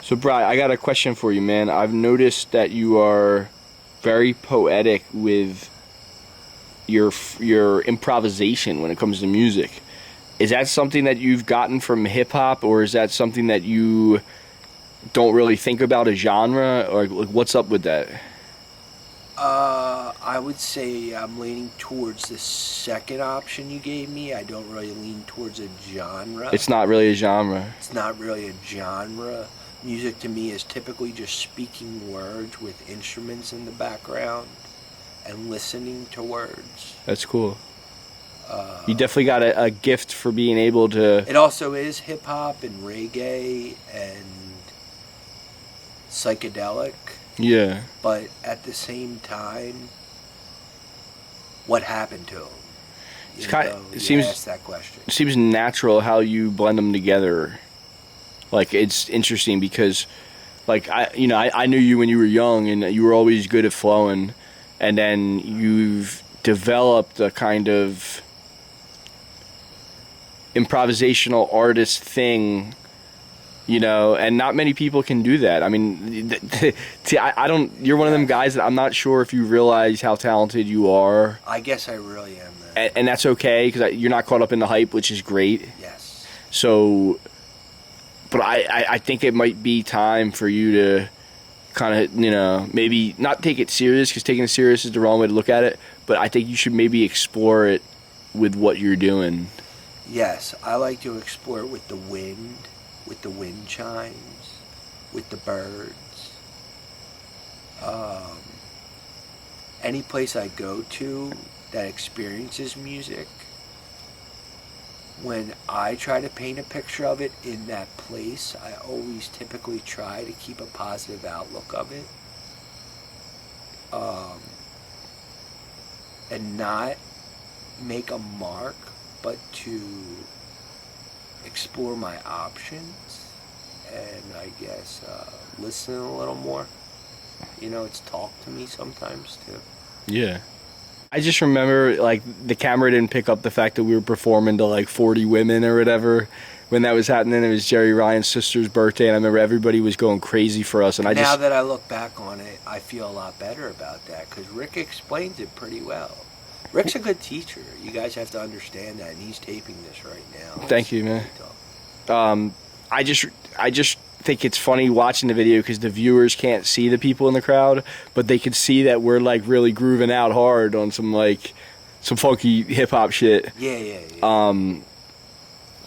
So, Bri, I got a question for you, man. I've noticed that you are very poetic with your improvisation when it comes to music. Is that something that you've gotten from hip hop, or is that something that you don't really think about a genre, or like, what's up with that? I would say I'm leaning towards the second option you gave me. I don't really lean towards a genre. It's not really a genre. It's not really a genre. Music to me is typically just speaking words with instruments in the background and listening to words. That's cool. You definitely got a gift for being able to. It also is hip hop and reggae and psychedelic. Yeah. But at the same time, what happened to him? It seems ask that question. It seems natural how you blend them together. Like, it's interesting because, like, I knew you when you were young and you were always good at flowing, and then you've developed a kind of improvisational artist thing, and not many people can do that. I mean, I don't. You're one of them guys that I'm not sure if you realize how talented you are. I guess I really am, man. And that's okay because you're not caught up in the hype, which is great. Yes. So, but I think it might be time for you to kind of, maybe not take it serious, because taking it serious is the wrong way to look at it, but I think you should maybe explore it with what you're doing. Yes, I like to explore it with the wind chimes, with the birds. Any place I go to that experiences music, when I try to paint a picture of it in that place, I always typically try to keep a positive outlook of it. And not make a mark, but to explore my options and I guess listen a little more. It's talk to me sometimes too. Yeah. I just remember, like, the camera didn't pick up the fact that we were performing to, like, 40 women or whatever when that was happening. It was Jerry Ryan's sister's birthday, and I remember everybody was going crazy for us. And now that I look back on it, I feel a lot better about that because Rick explains it pretty well. Rick's a good teacher. You guys have to understand that, and he's taping this right now. Thank you, man. I just think it's funny watching the video because the viewers can't see the people in the crowd, but they can see that we're, like, really grooving out hard on some funky hip hop shit. Yeah.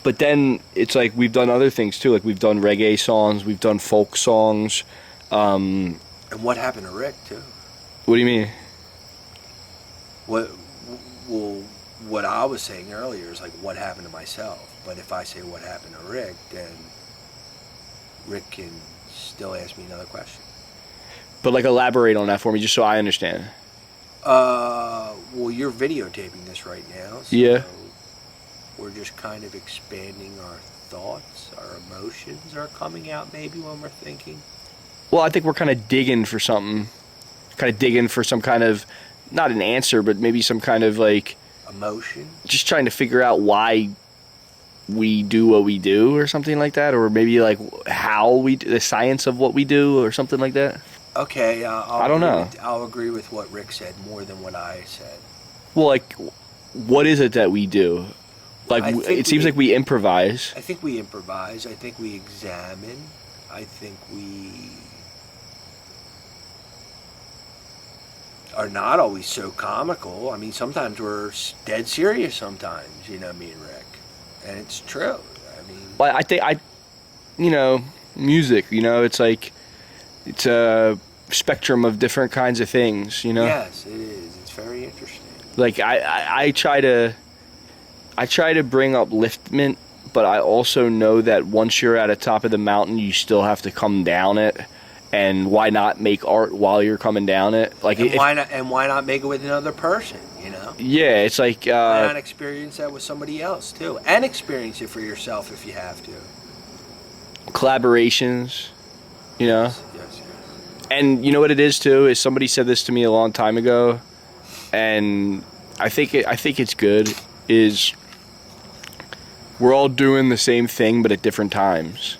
But then it's like we've done other things too. Like, we've done reggae songs, we've done folk songs. And what happened to Rick too? What do you mean? What I was saying earlier is like what happened to myself. But if I say what happened to Rick, then Rick can still ask me another question. But, like, elaborate on that for me, just so I understand. Well, you're videotaping this right now. So yeah. We're just kind of expanding our thoughts, our emotions are coming out maybe when we're thinking. Well, I think we're kind of digging for something. Kind of digging for some kind of, not an answer, but maybe some kind of, like, emotion. Just trying to figure out why we do what we do or something like that, or maybe like how we do, the science of what we do or something like that. Okay, I don't know. I'll agree with what Rick said more than what I said. Well, like, what is it that we do? Like, it seems like we improvise. I think we improvise. I think we examine. I think we are not always so comical. I mean, sometimes we're dead serious sometimes, me and Rick. And it's true. I mean, well, I think music. It's like it's a spectrum of different kinds of things. Yes, it is. It's very interesting. Like I try to bring upliftment, but I also know that once you're at the top of the mountain, you still have to come down it. And why not make art while you're coming down it? Like, why not make it with another person? Yeah, it's like why not experience that with somebody else too, and experience it for yourself if you have to. Collaborations, Yes. And you know what it is too is somebody said this to me a long time ago, and I think it's good. Is we're all doing the same thing but at different times.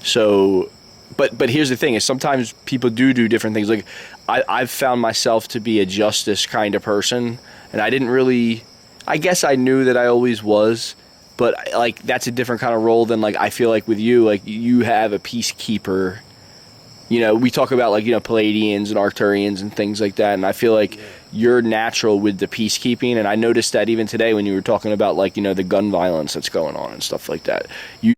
So But here's the thing: is sometimes people do different things. Like I've found myself to be a justice kind of person, and I didn't really. I guess I knew that I always was, but like that's a different kind of role than like I feel like with you. Like you have a peacekeeper. You know, we talk about like, you know, Palladians and Arcturians and things like that, and I feel like you're natural with the peacekeeping, and I noticed that even today when you were talking about like, you know, the gun violence that's going on and stuff like that. You